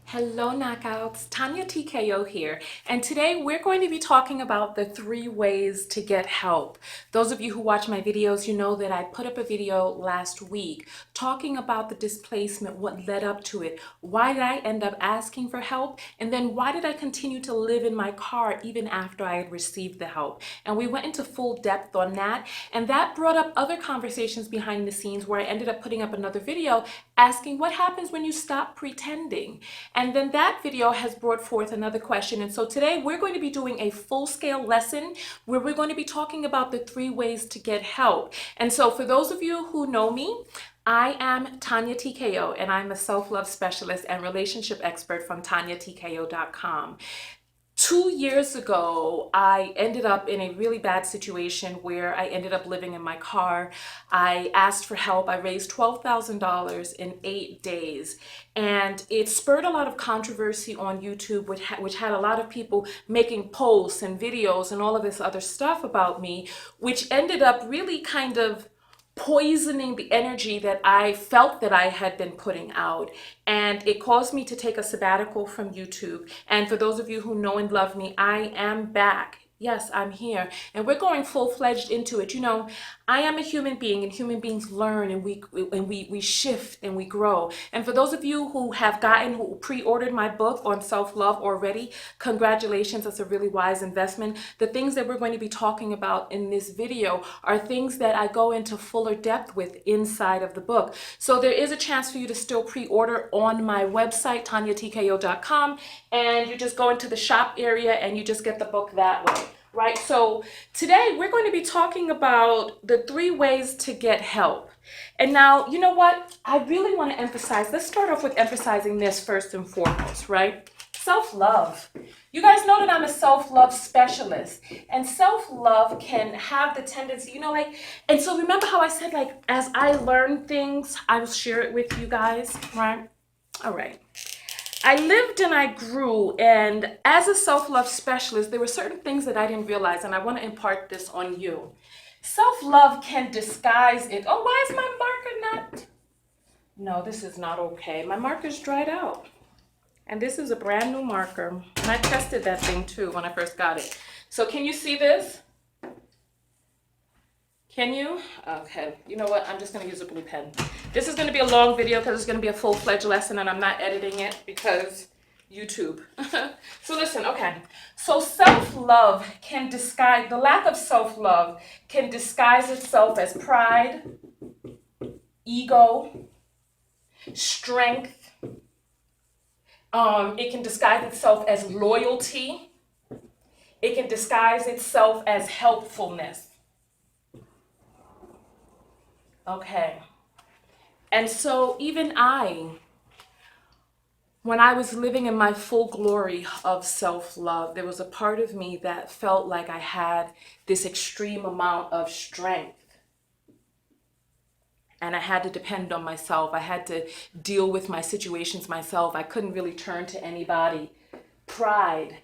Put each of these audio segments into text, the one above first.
Hello knockouts, Tonya Tko here, and today we're going to be talking about the 3 ways to get help. Those of you who watch my videos, you know that I put up a video last week talking about the displacement, what led up to it, why did I end up asking for help, and then why did I continue to live in my car even after I had received the help. And we went into full depth on that, and that brought up other conversations behind the scenes where I ended up putting up another video asking what happens when you stop pretending. And then that video has brought forth another question. And so today we're going to be doing a full-scale lesson where we're going to be talking about the 3 ways to get help. And so for those of you who know me, I am Tonya Tko, and I'm a self-love specialist and relationship expert from tonyatko.com. 2 years ago, I ended up in a really bad situation where I ended up living in my car. I asked for help. I raised $12,000 in 8 days. And it spurred a lot of controversy on YouTube, which had a lot of people making posts and videos and all of this other stuff about me, which ended up really kind of poisoning the energy that I felt that I had been putting out. And it caused me to take a sabbatical from YouTube. And for those of you who know and love me, I am back. Yes, I'm here. And we're going full-fledged into it. You know, I am a human being, and human beings learn, and we shift and we grow. And for those of you who pre-ordered my book on self-love already, congratulations. That's a really wise investment. The things that we're going to be talking about in this video are things that I go into fuller depth with inside of the book. So there is a chance for you to still pre-order on my website, tonyatko.com, and you just go into the shop area and you just get the book that way. Right, so today we're going to be talking about the 3 ways to get help. And now, you know what? I really want to emphasize, let's start off with emphasizing this first and foremost, right? Self-love. You guys know that I'm a self-love specialist, and self-love can have the tendency, and so remember how I said, as I learn things, I will share it with you guys, right? All right. I lived and I grew, and as a self-love specialist, there were certain things that I didn't realize, and I want to impart this on you. Self-love can disguise it. Oh, why is my marker not? No, this is not okay. My marker's dried out. And this is a brand new marker. And I tested that thing too when I first got it. So can you see this? Can you? Okay, you know what? I'm just gonna use a blue pen. This is gonna be a long video because it's gonna be a full-fledged lesson, and I'm not editing it because YouTube. So listen, okay. So self-love can disguise, the lack of self-love can disguise itself as pride, ego, strength. It can disguise itself as loyalty. It can disguise itself as helpfulness. Okay. And so even when I was living in my full glory of self-love, there was a part of me that felt like I had this extreme amount of strength. And I had to depend on myself. I had to deal with my situations myself. I couldn't really turn to anybody. Pride.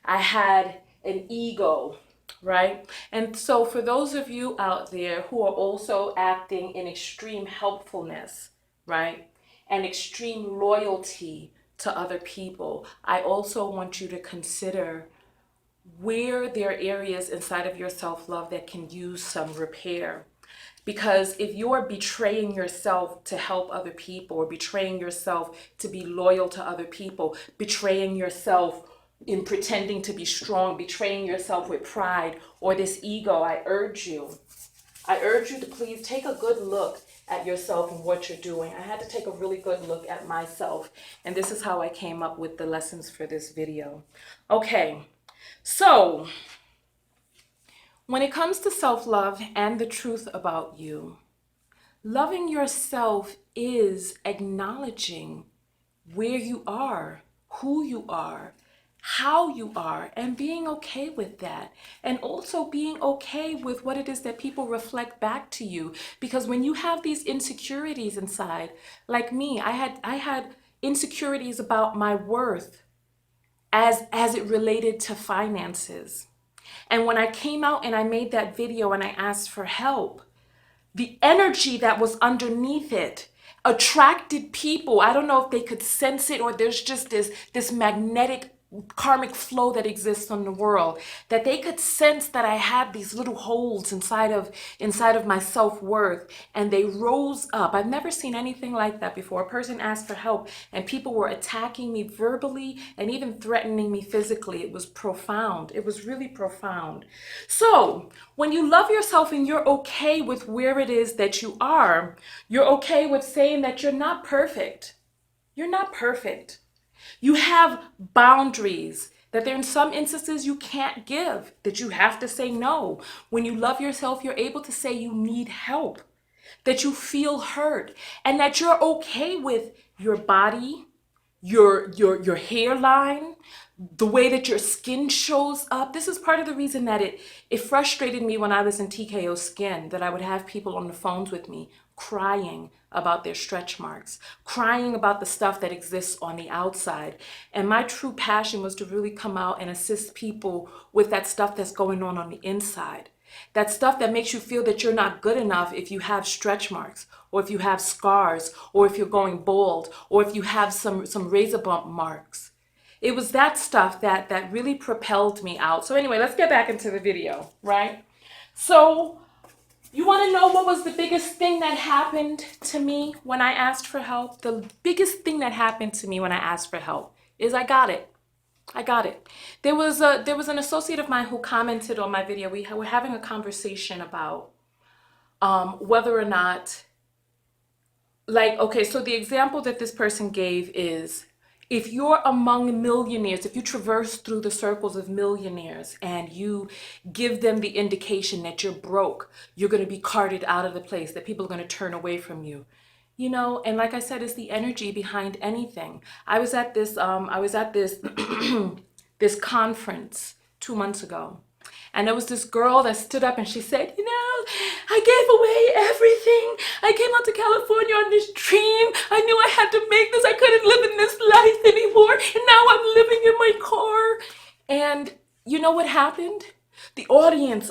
I had an ego. Right? And so for those of you out there who are also acting in extreme helpfulness, right, and extreme loyalty to other people, I also want you to consider where there are areas inside of your self-love that can use some repair. Because if you're betraying yourself to help other people, or betraying yourself to be loyal to other people, betraying yourself in pretending to be strong, betraying yourself with pride or this ego, I urge you to please take a good look at yourself and what you're doing. I had to take a really good look at myself, and this is how I came up with the lessons for this video. Okay, so when it comes to self-love and the truth about you, loving yourself is acknowledging where you are, who you are, how you are, and being okay with that, and also being okay with what it is that people reflect back to you. Because when you have these insecurities inside, like me, I had insecurities about my worth as it related to finances. And when I came out and I made that video and I asked for help, the energy that was underneath it attracted people. I don't know if they could sense it, or there's just this magnetic karmic flow that exists in the world, that they could sense that I had these little holes inside of my self-worth, and they rose up. I've never seen anything like that before. A person asked for help and people were attacking me verbally and even threatening me physically. It was profound. It was really profound. So when you love yourself and you're okay with where it is that you are, you're okay with saying that you're not perfect. You're not perfect. You have boundaries that there in some instances you can't give, that you have to say no. When you love yourself, you're able to say you need help, that you feel hurt, and that you're okay with your body, your hairline, the way that your skin shows up. This is part of the reason that it frustrated me when I was in TKO Skin, that I would have people on the phones with me crying about their stretch marks, crying about the stuff that exists on the outside. And my true passion was to really come out and assist people with that stuff that's going on the inside. That stuff that makes you feel that you're not good enough if you have stretch marks, or if you have scars, or if you're going bald, or if you have some razor bump marks. It was that stuff that really propelled me out. So anyway, let's get back into the video, right? So you want to know what was the biggest thing that happened to me when I asked for help? The biggest thing that happened to me when I asked for help is I got it. I got it. There was an associate of mine who commented on my video. We were having a conversation about whether or not, like, okay, so the example that this person gave is, if you're among millionaires, if you traverse through the circles of millionaires and you give them the indication that you're broke, you're going to be carted out of the place, that people are going to turn away from you. You know, and like I said, it's the energy behind anything. I was at this this conference 2 months ago. And there was this girl that stood up and she said, you know, I gave away everything. I came out to California on this dream. I knew I had to make this. I couldn't live in this life anymore. And now I'm living in my car. And you know what happened? The audience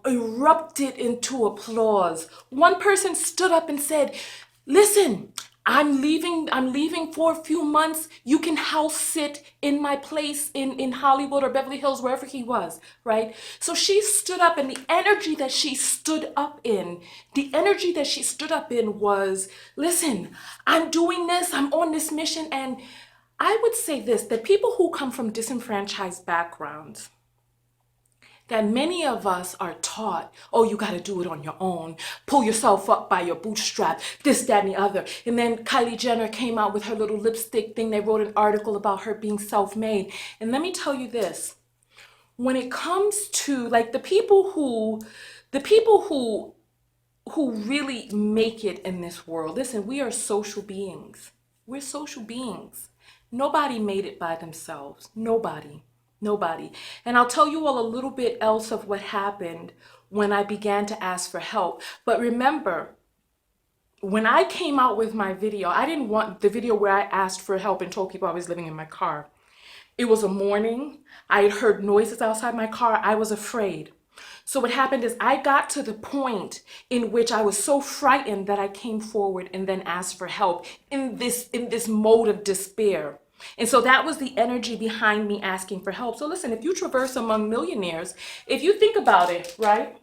erupted into applause. One person stood up and said, listen, I'm leaving for a few months. You can house sit in my place in Hollywood or Beverly Hills, wherever he was, right? So she stood up, and the energy that she stood up in was, listen, I'm doing this, I'm on this mission. And I would say this, that people who come from disenfranchised backgrounds, that many of us are taught, oh, you got to do it on your own. Pull yourself up by your bootstrap, this, that, and the other. And then Kylie Jenner came out with her little lipstick thing. They wrote an article about her being self-made. And let me tell you this, when it comes to like the people who really make it in this world, listen, we are social beings. We're social beings. Nobody made it by themselves. Nobody. And I'll tell you all a little bit else of what happened when I began to ask for help. But remember, when I came out with my video, I didn't want the video where I asked for help and told people I was living in my car. It was a morning. I had heard noises outside my car. I was afraid. So what happened is I got to the point in which I was so frightened that I came forward and then asked for help in this mode of despair. And so that was the energy behind me asking for help. So listen, if you traverse among millionaires, if you think about it, right?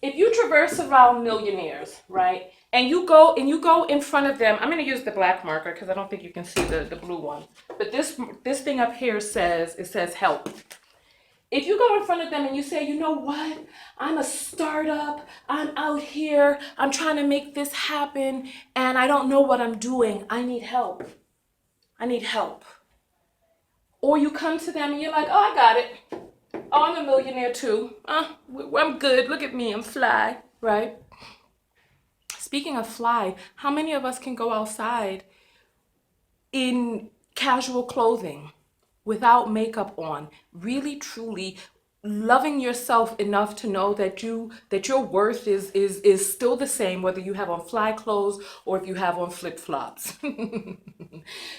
If you traverse around millionaires, right? And you go in front of them, I'm going to use the black marker because I don't think you can see the blue one. But this thing up here says help. If you go in front of them and you say, you know what, I'm a startup, I'm out here, I'm trying to make this happen, and I don't know what I'm doing, I need help. Or you come to them and you're like, oh, I got it. Oh, I'm a millionaire too. I'm good, look at me, I'm fly, right? Speaking of fly, how many of us can go outside in casual clothing, without makeup on, really truly loving yourself enough to know that your worth is still the same, whether you have on fly clothes or if you have on flip-flops.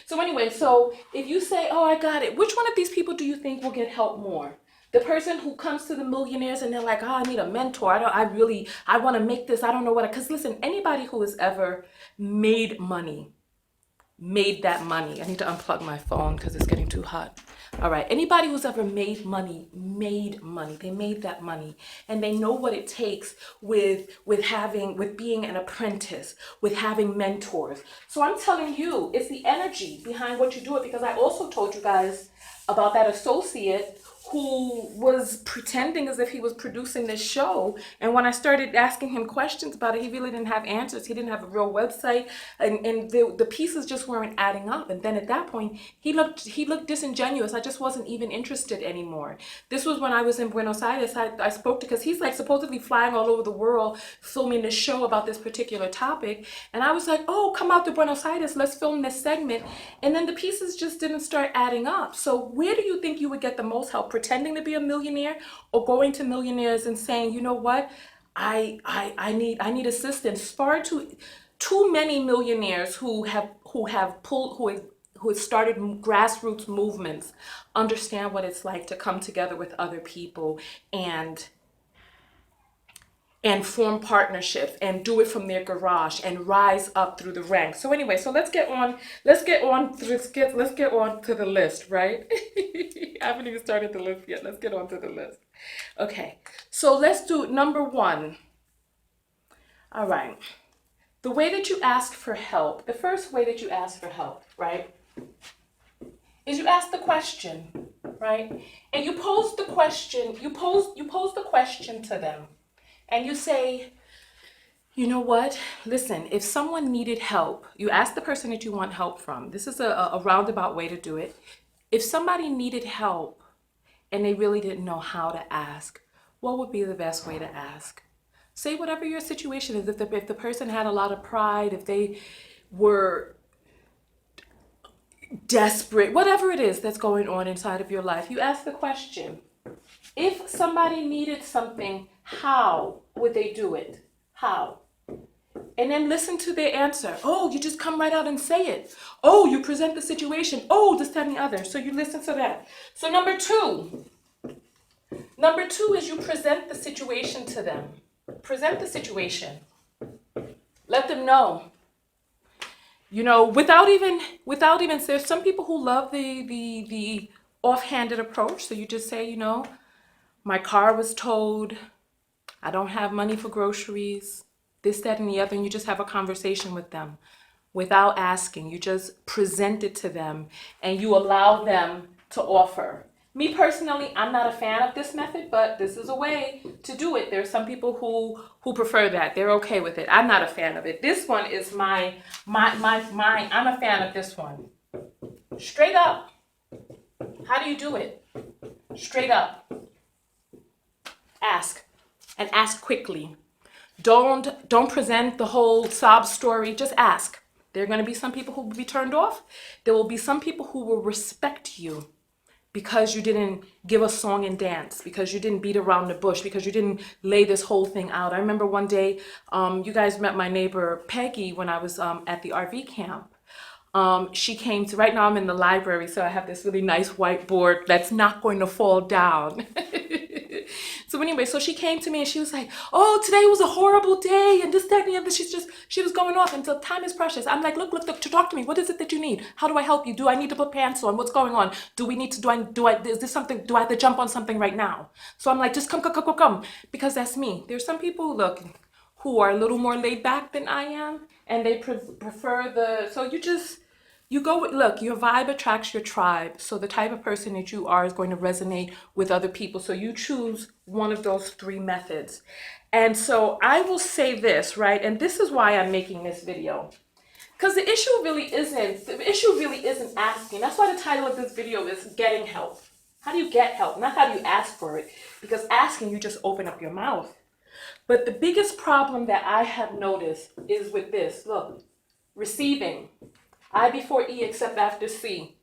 So anyway, so if you say, oh, I got it, which one of these people do you think will get help more? The person who comes to the millionaires and they're like, oh, I need a mentor. I want to make this. I don't know what, because listen, anybody who has ever made money, made that money. I need to unplug my phone because it's getting too hot. All right. Anybody who's ever made money, made money. They made that money, and they know what it takes with being an apprentice, with having mentors. So I'm telling you, it's the energy behind what you do it, because I also told you guys about that associate who was pretending as if he was producing this show. And when I started asking him questions about it, he really didn't have answers. He didn't have a real website, and the pieces just weren't adding up. And then at that point, he looked disingenuous. I just wasn't even interested anymore. This was when I was in Buenos Aires. I spoke to, because he's like supposedly flying all over the world filming this show about this particular topic. And I was like, oh, come out to Buenos Aires, let's film this segment. And then the pieces just didn't start adding up. So where do you think you would get the most help? Pretending to be a millionaire, or going to millionaires and saying, you know what, I need assistance? Far too many millionaires who have started grassroots movements understand what it's like to come together with other people and form partnerships and do it from their garage and rise up through the ranks. So anyway, so let's get on to the list, right? I haven't even started the list yet. Let's get on to the list. Okay, so let's do number one. All right. The way that you ask for help, the first way that you ask for help, right, is you ask the question, right? And you pose the question, you pose the question to them. And you say, you know what? Listen, if someone needed help, you ask the person that you want help from. This is a roundabout way to do it. If somebody needed help and they really didn't know how to ask, what would be the best way to ask? Say whatever your situation is. If the person had a lot of pride, if they were desperate, whatever it is that's going on inside of your life, you ask the question. If somebody needed something, how would they do it? How? And then listen to their answer. Oh, you just come right out and say it. Oh, you present the situation. Oh, this, that, and the other. So you listen to that. So number two is you present the situation to them. Present the situation. Let them know. You know, without even, there's some people who love the offhanded approach. So you just say, you know, my car was towed. I don't have money for groceries, this, that, and the other. And you just have a conversation with them without asking. You just present it to them and you allow them to offer. Me personally, I'm not a fan of this method, but this is a way to do it. There are some people who prefer that. They're okay with it. I'm not a fan of it. This one is my I'm a fan of this one. Straight up. How do you do it? Straight up. Ask, and ask quickly. Don't present the whole sob story. Just ask. There are going to be some people who will be turned off. There will be some people who will respect you because you didn't give a song and dance, because you didn't beat around the bush, because you didn't lay this whole thing out. I remember one day, you guys met my neighbor Peggy when I was at the RV camp. She came to, right now I'm in the library, so I have this really nice whiteboard that's not going to fall down. So anyway, so she came to me and she was like, oh, today was a horrible day and this, that, and the other. She was going off until time is precious. I'm like, look, talk to me. What is it that you need? How do I help you? Do I need to put pants on? What's going on? Is this something, do I have to jump on something right now? So I'm like, just come, because that's me. There's some people, look, who are a little more laid back than I am, and they prefer so you go with, look, your vibe attracts your tribe. So the type of person that you are is going to resonate with other people. So you choose one of those three methods. And so I will say this, right? And this is why I'm making this video. Because the issue really isn't asking. That's why the title of this video is Getting Help. How do you get help? Not how do you ask for it. Because asking, you just open up your mouth. But the biggest problem that I have noticed is with this. Look, receiving. I before E except after C.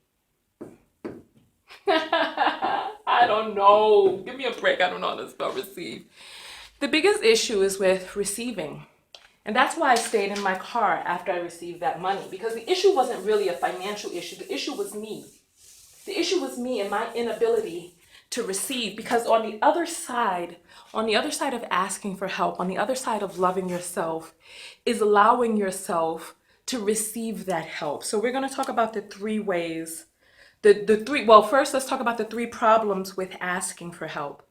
I don't know. Give me a break. I don't know how to spell receive. The biggest issue is with receiving. And that's why I stayed in my car after I received that money. Because the issue wasn't really a financial issue. The issue was me. The issue was me and my inability to receive. Because on the other side of asking for help, on the other side of loving yourself, is allowing yourself to receive that help. So we're going to talk about the three ways. Well, first let's talk about the three problems with asking for help.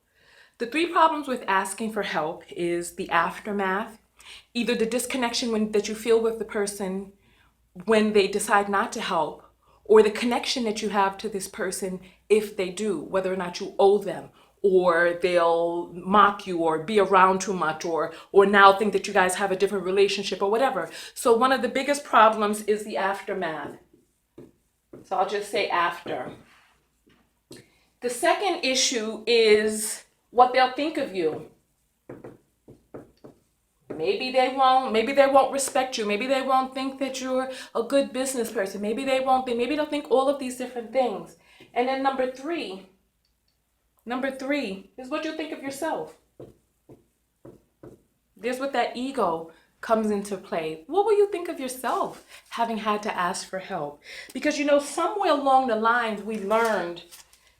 The three problems with asking for help is the aftermath, either the disconnection that you feel with the person when they decide not to help, or the connection that you have to this person if they do, whether or not you owe them, or they'll mock you or be around too much, or now think that you guys have a different relationship or whatever. So one of the biggest problems is the aftermath. So I'll just say after. The second issue is what they'll think of you. Maybe they won't respect you. Maybe they won't think that you're a good business person. Maybe they'll think all of these different things. And then number three is what you think of yourself. There's what that ego comes into play. What will you think of yourself having had to ask for help? Because somewhere along the lines we learned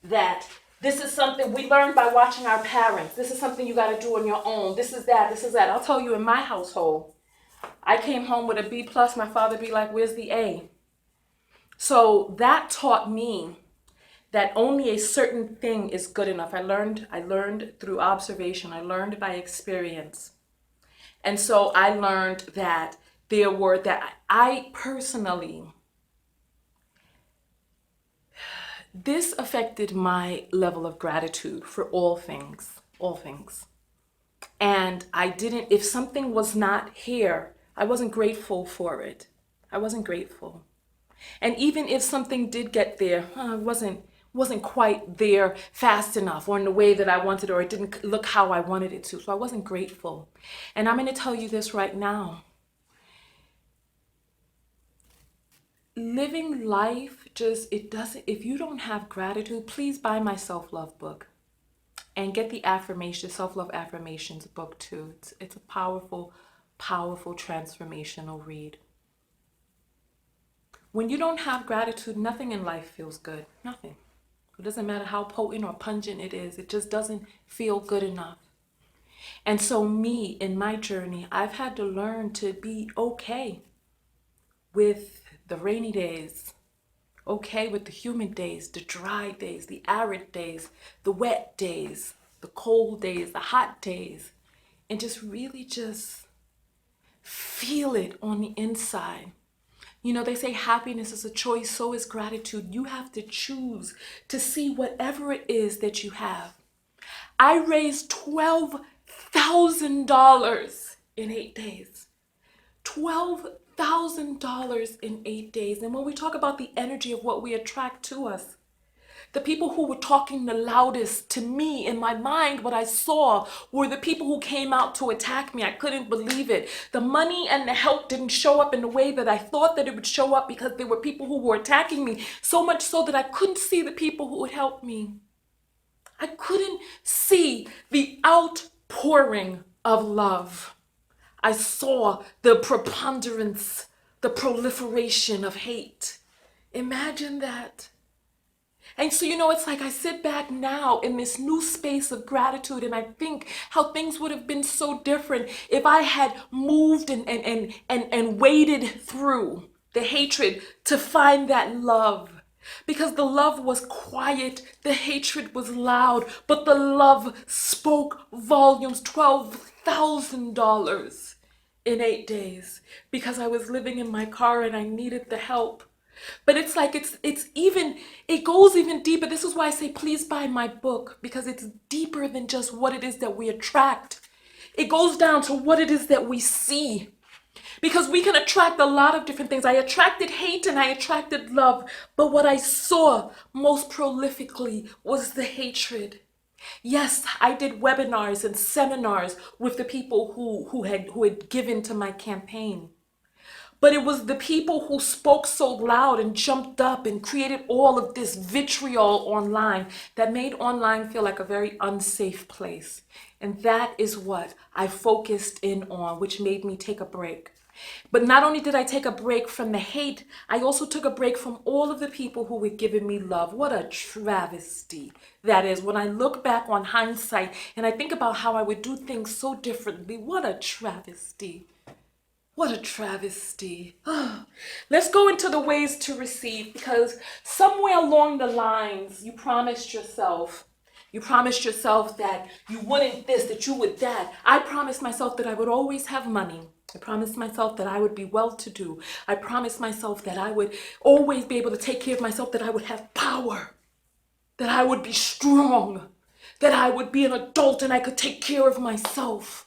that this is something we learned by watching our parents. This is something you got to do on your own. This is that. I'll tell you, in my household, I came home with a B+. My father be like, where's the A? So that taught me that only a certain thing is good enough. I learned through observation. I learned by experience. And so I learned that I personally, this affected my level of gratitude for all things. And if something was not here, I wasn't grateful for it. I wasn't grateful. And even if something did get there, it wasn't quite there fast enough or in the way that I wanted, or it didn't look how I wanted it to. So I wasn't grateful. And I'm going to tell you this right now. Living life if you don't have gratitude, please buy my self-love book and get the self-love affirmations book too. It's a powerful, powerful transformational read. When you don't have gratitude, nothing in life feels good. Nothing. It doesn't matter how potent or pungent it is. It just doesn't feel good enough. And so in my journey, I've had to learn to be okay with the rainy days, okay with the humid days, the dry days, the arid days, the wet days, the cold days, the hot days, and just really feel it on the inside. They say happiness is a choice, so is gratitude. You have to choose to see whatever it is that you have. I raised $12,000 in 8 days. $12,000 in 8 days. And when we talk about the energy of what we attract to us, the people who were talking the loudest to me in my mind, what I saw, were the people who came out to attack me. I couldn't believe it. The money and the help didn't show up in the way that I thought that it would show up, because there were people who were attacking me, so much so that I couldn't see the people who would help me. I couldn't see the outpouring of love. I saw the preponderance, the proliferation of hate. Imagine that. And so, it's like I sit back now in this new space of gratitude, and I think how things would have been so different if I had moved and waded through the hatred to find that love. Because the love was quiet, the hatred was loud, but the love spoke volumes. $12,000 in 8 days, because I was living in my car and I needed the help. But it's like it goes even deeper. This is why I say please buy my book, because it's deeper than just what it is that we attract. It goes down to what it is that we see. Because we can attract a lot of different things. I attracted hate and I attracted love, but what I saw most prolifically was the hatred. Yes, I did webinars and seminars with the people who had given to my campaign. But it was the people who spoke so loud and jumped up and created all of this vitriol online that made online feel like a very unsafe place. And that is what I focused in on, which made me take a break. But not only did I take a break from the hate, I also took a break from all of the people who were giving me love. What a travesty that is. When I look back on hindsight and I think about how I would do things so differently, what a travesty. What a travesty. Let's go into the ways to receive, because somewhere along the lines, you promised yourself that you wouldn't this, that you would that. I promised myself that I would always have money. I promised myself that I would be well-to-do. I promised myself that I would always be able to take care of myself, that I would have power, that I would be strong, that I would be an adult and I could take care of myself.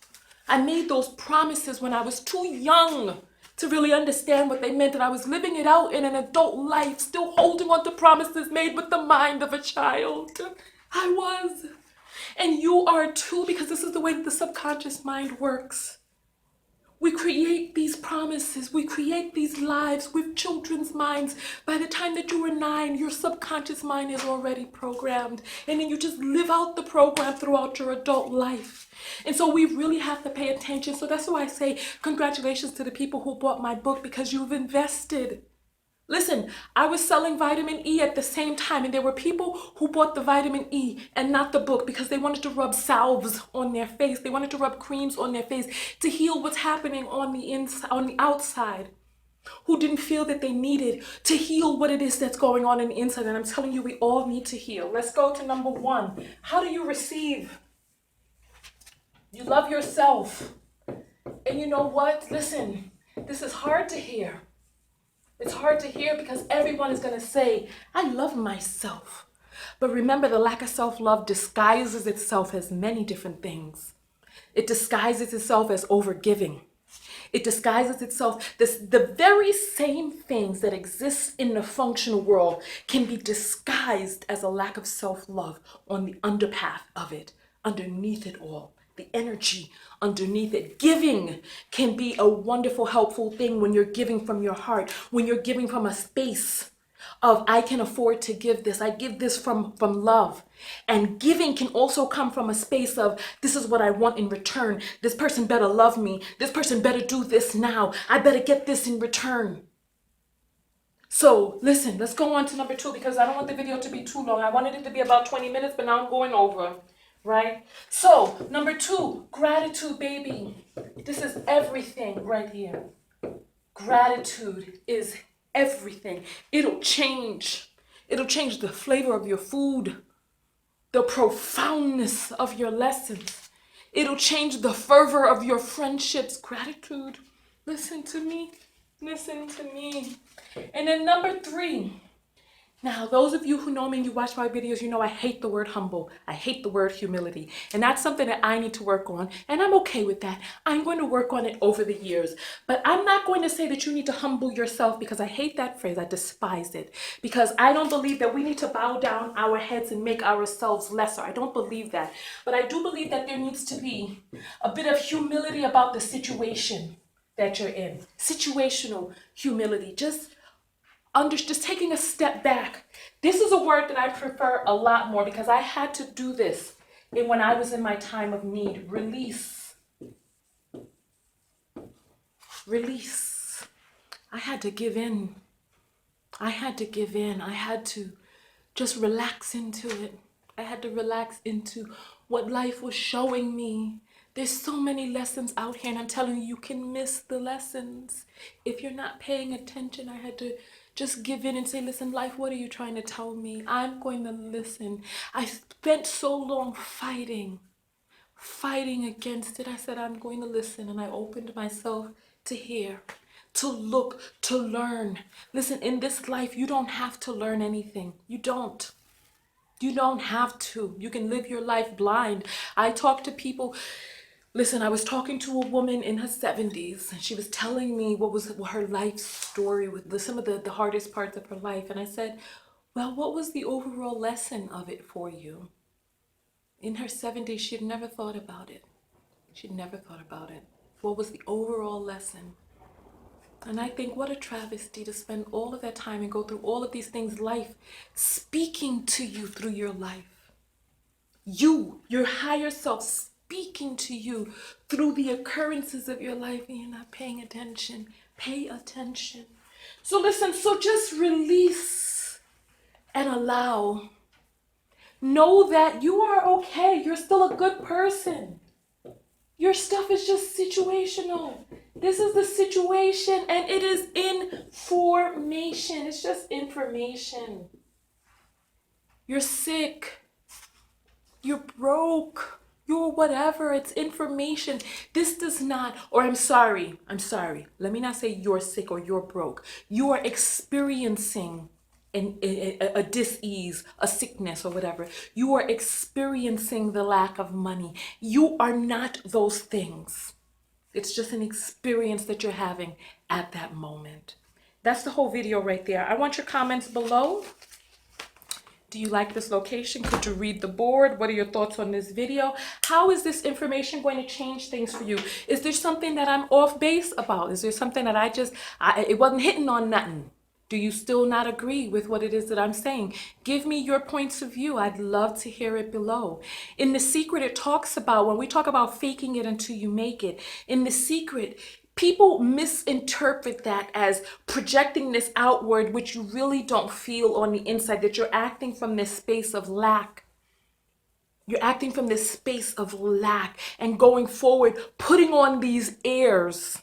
I made those promises when I was too young to really understand what they meant, and I was living it out in an adult life, still holding on to promises made with the mind of a child. I was. And you are too, because this is the way that the subconscious mind works. We create these promises, we create these lives with children's minds. By the time that you were 9, your subconscious mind is already programmed. And then you just live out the program throughout your adult life. And so we really have to pay attention. So that's why I say congratulations to the people who bought my book, because you've invested. Listen, I was selling vitamin E at the same time, and there were people who bought the vitamin E and not the book because they wanted to rub salves on their face. They wanted to rub creams on their face to heal what's happening on the inside, on the outside. Who didn't feel that they needed to heal what it is that's going on in the inside. And I'm telling you, we all need to heal. Let's go to number 1. How do you receive? You love yourself. And you know what? Listen, this is hard to hear. It's hard to hear because everyone is going to say, I love myself. But remember, the lack of self-love disguises itself as many different things. It disguises itself as overgiving. It disguises itself. The very same things that exist in the functional world can be disguised as a lack of self-love on the underpath of it, underneath it all. The energy underneath it. Giving can be a wonderful, helpful thing when you're giving from your heart, when you're giving from a space of, I can afford to give this. I give this from love. And giving can also come from a space of, this is what I want in return. This person better love me. This person better do this now. I better get this in return. So listen, let's go on to number 2, because I don't want the video to be too long. I wanted it to be about 20 minutes, but now I'm going over. Right? So, number 2, gratitude, baby. This is everything right here. Gratitude is everything. It'll change the flavor of your food, the profoundness of your lessons. It'll change the fervor of your friendships. Gratitude. Listen to me. Listen to me. And then number 3. Now, those of you who know me and you watch my videos, you know I hate the word humble. I hate the word humility. And that's something that I need to work on. And I'm okay with that. I'm going to work on it over the years. But I'm not going to say that you need to humble yourself, because I hate that phrase. I despise it. Because I don't believe that we need to bow down our heads and make ourselves lesser. I don't believe that. But I do believe that there needs to be a bit of humility about the situation that you're in. Situational humility. Just taking a step back. This is a word that I prefer a lot more, because I had to do this when I was in my time of need. Release. Release. I had to give in. I had to just relax into it. I had to relax into what life was showing me. There's so many lessons out here, and I'm telling you, you can miss the lessons if you're not paying attention. I had to just give in and say, listen, life, what are you trying to tell me? I'm going to listen. I spent so long fighting against it. I said, I'm going to listen, and I opened myself to hear, to look, to learn. Listen, in this life, you don't have to learn anything. You don't. You don't have to. You can live your life blind. I talk to people. Listen, I was talking to a woman in her 70s, and she was telling me what was her life story with some of the hardest parts of her life. And I said, well, what was the overall lesson of it for you? In her 70s, she had never thought about it. She'd never thought about it. What was the overall lesson? And I think, what a travesty to spend all of that time and go through all of these things, life speaking to you through your life. You, your higher self, speaking to you through the occurrences of your life and you're not paying attention. Pay attention. So listen, so just release and allow. Know that you are okay. You're still a good person. Your stuff is just situational. This is the situation and it is information. It's just information. You're sick. You're broke. You're whatever. It's information. This does not, or I'm sorry. Let me not say you're sick or you're broke. You are experiencing a dis-ease, a sickness or whatever. You are experiencing the lack of money. You are not those things. It's just an experience that you're having at that moment. That's the whole video right there. I want your comments below. Do you like this location? Could you read the board? What are your thoughts on this video? How is this information going to change things for you? Is there something that I'm off base about? Is there something that it wasn't hitting on nothing? Do you still not agree with what it is that I'm saying? Give me your points of view. I'd love to hear it below. In The Secret, it talks about, when we talk about faking it until you make it, in The Secret, people misinterpret that as projecting this outward, which you really don't feel on the inside, that you're acting from this space of lack. You're acting from this space of lack and going forward, putting on these airs.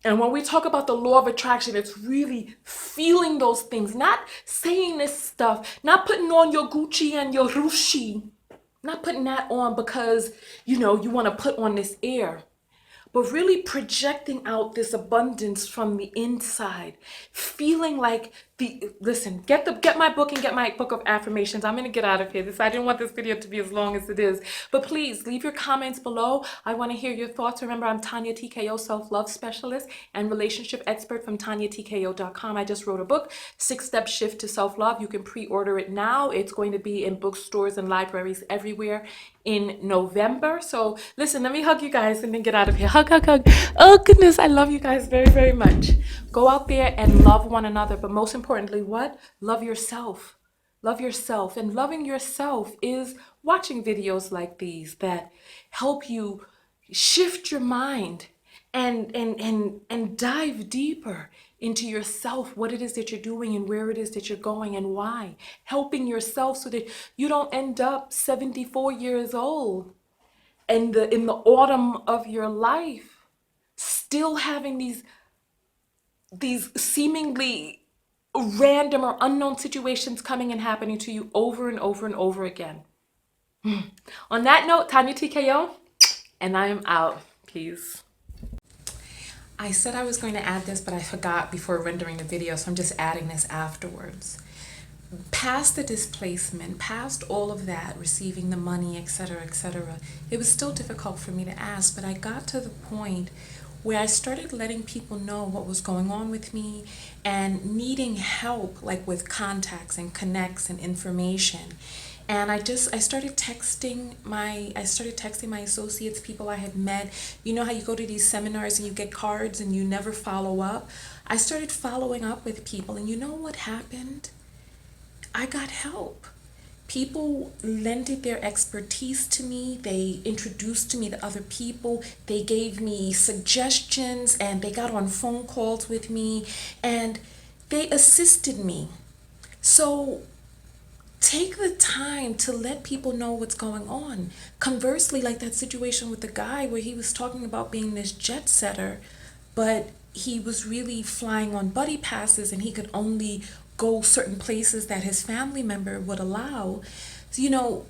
And when we talk about the law of attraction, it's really feeling those things, not saying this stuff, not putting on your Gucci and your Rushi, not putting that on because, you want to put on this air, but really projecting out this abundance from the inside, feeling like listen, get my book and get my book of affirmations. I'm going to get out of here. I didn't want this video to be as long as it is, but please leave your comments below. I want to hear your thoughts. Remember, I'm Tonya Tko, self-love specialist and relationship expert from TonyaTko.com. I just wrote a book, 6-Step Shift to Self-Love. You can pre-order it now. It's going to be in bookstores and libraries everywhere in November. So listen, let me hug you guys and then get out of here. Hug, hug, hug. Oh goodness, I love you guys very, very much. Go out there and love one another, but most importantly, what? Love yourself. Love yourself. And loving yourself is watching videos like these that help you shift your mind and dive deeper into yourself, what it is that you're doing and where it is that you're going and why. Helping yourself so that you don't end up 74 years old and in the autumn of your life still having these seemingly random or unknown situations coming and happening to you over and over and over again. On that note, Tonya TKO, and I am out. Peace. I said I was going to add this, but I forgot before rendering the video, so I'm just adding this afterwards. Past the displacement, past all of that, receiving the money, etc., it was still difficult for me to ask, but I got to the point where I started letting people know what was going on with me and needing help, like with contacts and connects and information. And I started texting my associates, people I had met. You know how you go to these seminars and you get cards and you never follow up? I started following up with people, and you know what happened? I got help. People lended their expertise to me. They introduced to me to other people. They gave me suggestions and they got on phone calls with me and they assisted me. So take the time to let people know what's going on. Conversely, like that situation with the guy where he was talking about being this jet setter, but he was really flying on buddy passes and he could only go certain places that his family member would allow. So,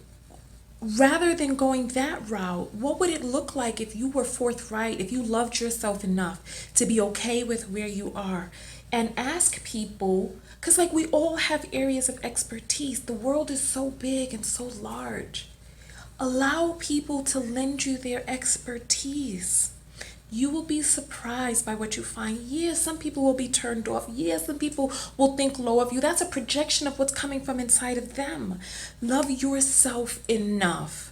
rather than going that route, what would it look like if you were forthright, if you loved yourself enough to be okay with where you are and ask people, because like we all have areas of expertise. The world is so big and so large. Allow people to lend you their expertise. You will be surprised by what you find. Yes, some people will be turned off. Yes, some people will think low of you. That's a projection of what's coming from inside of them. Love yourself enough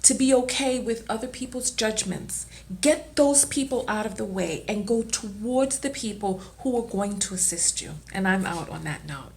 to be okay with other people's judgments. Get those people out of the way and go towards the people who are going to assist you. And I'm out on that note.